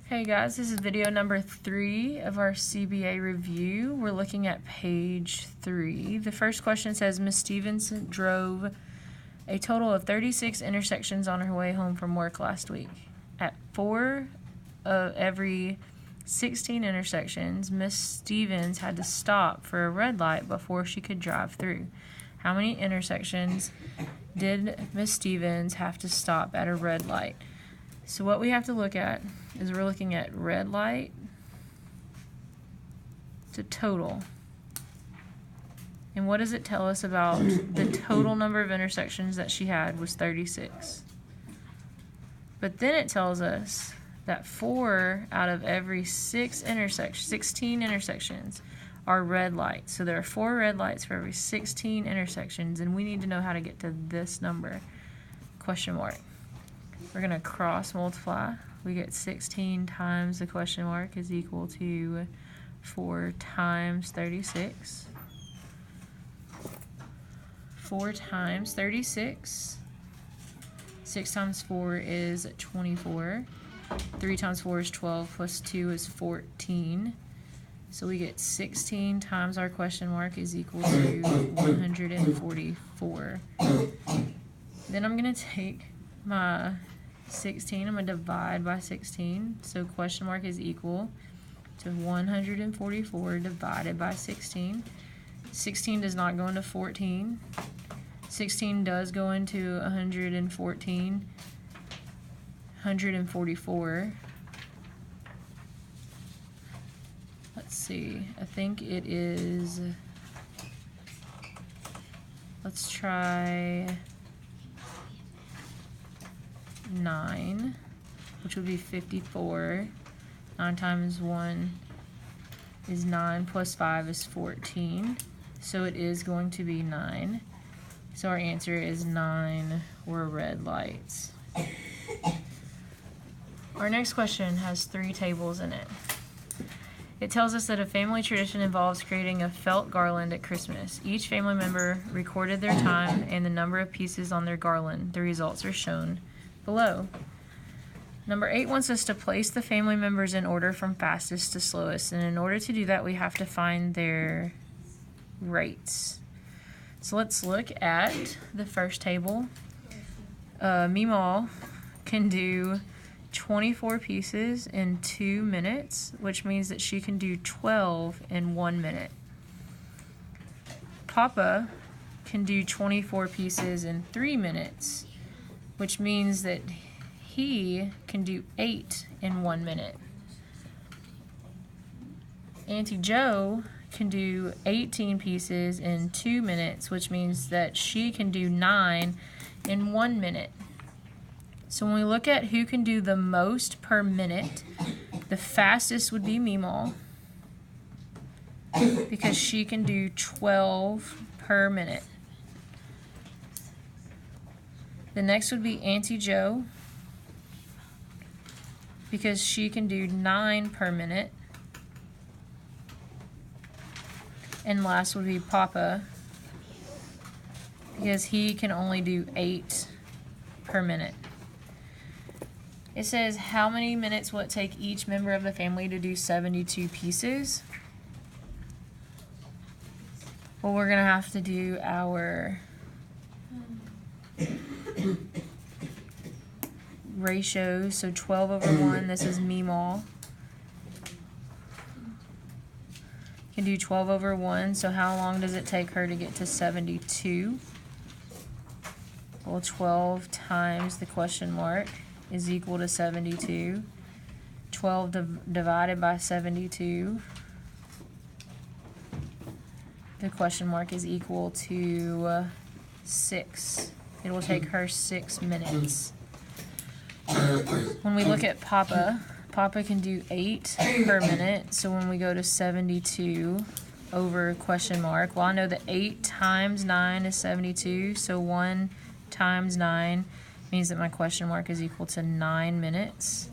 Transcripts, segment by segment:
Hey guys, this is video number 3 of our CBA review. We're looking at page 3. The first question says, Ms. Stevens drove a total of 36 intersections on her way home from work last week. At 4 of every 16 intersections, Ms. Stevens had to stop for a red light before she could drive through. How many intersections did Ms. Stevens have to stop at a red light? So what we have to look at is we're looking at red light to total. And what does it tell us about the total number of intersections that she had was 36. But then it tells us that 4 out of every 16 intersections are red lights. So there are 4 red lights for every 16 intersections, and we need to know how to get to this number, question mark. We're going to cross multiply. We get 16 times the question mark is equal to 4 times 36. 4 times 36. 6 times 4 is 24. 3 times 4 is 12, plus 2 is 14. So we get 16 times our question mark is equal to 144. Then I'm going to take my 16, I'm going to divide by 16, so question mark is equal to 144 divided by 16. 16 does not go into 14. 16 does go into 114. 144. Let's see, I think it is, let's try 9, which would be 54. 9 times 1 is 9, plus 5 is 14. So it is going to be 9. So our answer is 9 were red lights. Our next question has 3 tables in it. It tells us that a family tradition involves creating a felt garland at Christmas. Each family member recorded their time and the number of pieces on their garland. The results are shown below. Number 8 wants us to place the family members in order from fastest to slowest, and in order to do that we have to find their rates. So let's look at the first table. Meemaw can do 24 pieces in 2 minutes, which means that she can do 12 in 1 minute. Papa can do 24 pieces in 3 minutes, which means that he can do 8 in 1 minute. Auntie Joe can do 18 pieces in 2 minutes, which means that she can do 9 in 1 minute. So when we look at who can do the most per minute, the fastest would be Meemaw, because she can do 12 per minute. The next would be Auntie Joe, because she can do 9 per minute. And last would be Papa, because he can only do 8 per minute. It says, how many minutes will it take each member of the family to do 72 pieces? Well, we're going to have to do our ratios. So 12 over 1, this is Meemaw. Can do 12 over 1, so how long does it take her to get to 72? Well, 12 times the question mark is equal to 72. 12 divided by 72. The question mark is equal to 6. It will take her 6 minutes. When we look at Papa, Papa can do 8 per minute. So when we go to 72 over question mark, well, I know that 8 times 9 is 72. So 1 times 9 means that my question mark is equal to 9 minutes.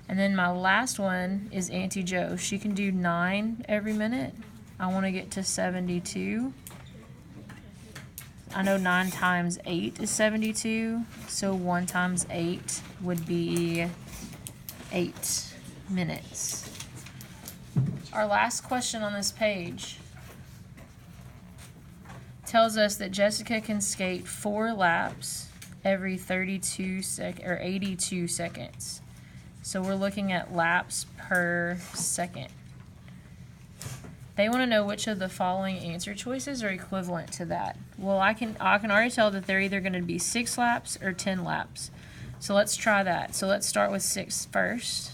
And then my last one is Auntie Joe. She can do 9 every minute. I want to get to 72. I know 9 times 8 is 72, so 1 times 8 would be 8 minutes. Our last question on this page tells us that Jessica can skate 4 laps every 82 seconds. So we're looking at laps per second. They want to know which of the following answer choices are equivalent to that. Well, I can already tell that they're either going to be 6 laps or 10 laps. So let's try that. So let's start with 6 first.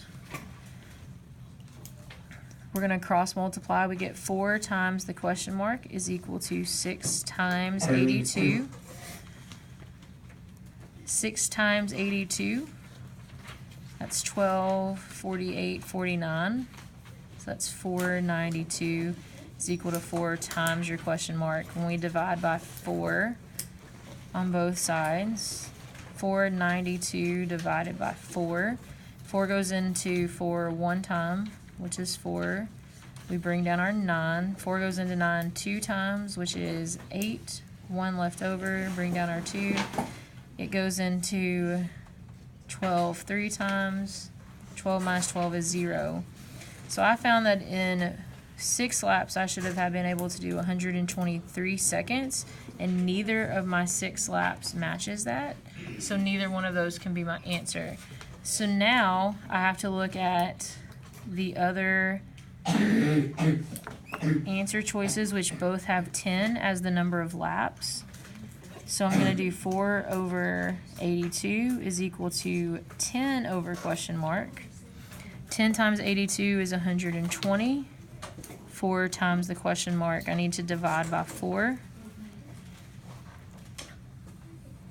We're going to cross multiply. We get 4 times the question mark is equal to 6 times 82. 6 times 82, that's 12, 48, 49. So that's 492 is equal to 4 times your question mark. When we divide by 4 on both sides, 492 divided by 4. 4 goes into 4 one time, which is 4. We bring down our 9. 4 goes into 9 2 times, which is 8. 1 left over, bring down our 2. It goes into 12 3 times. 12 minus 12 is 0. So I found that in 6 laps I should have been able to do 123 seconds, and neither of my 6 laps matches that. So neither one of those can be my answer. So now I have to look at the other answer choices, which both have 10 as the number of laps. So I'm going to do 4 over 82 is equal to 10 over question mark. 10 times 82 is 120. 4 times the question mark, I need to divide by 4.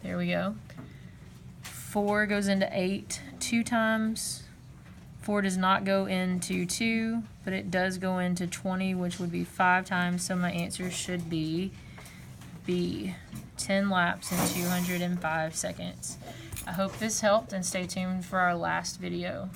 There we go. 4 goes into 8 2 times. 4 does not go into 2, but it does go into 20, which would be 5 times. So my answer should be B, 10 laps in 205 seconds. I hope this helped, and stay tuned for our last video.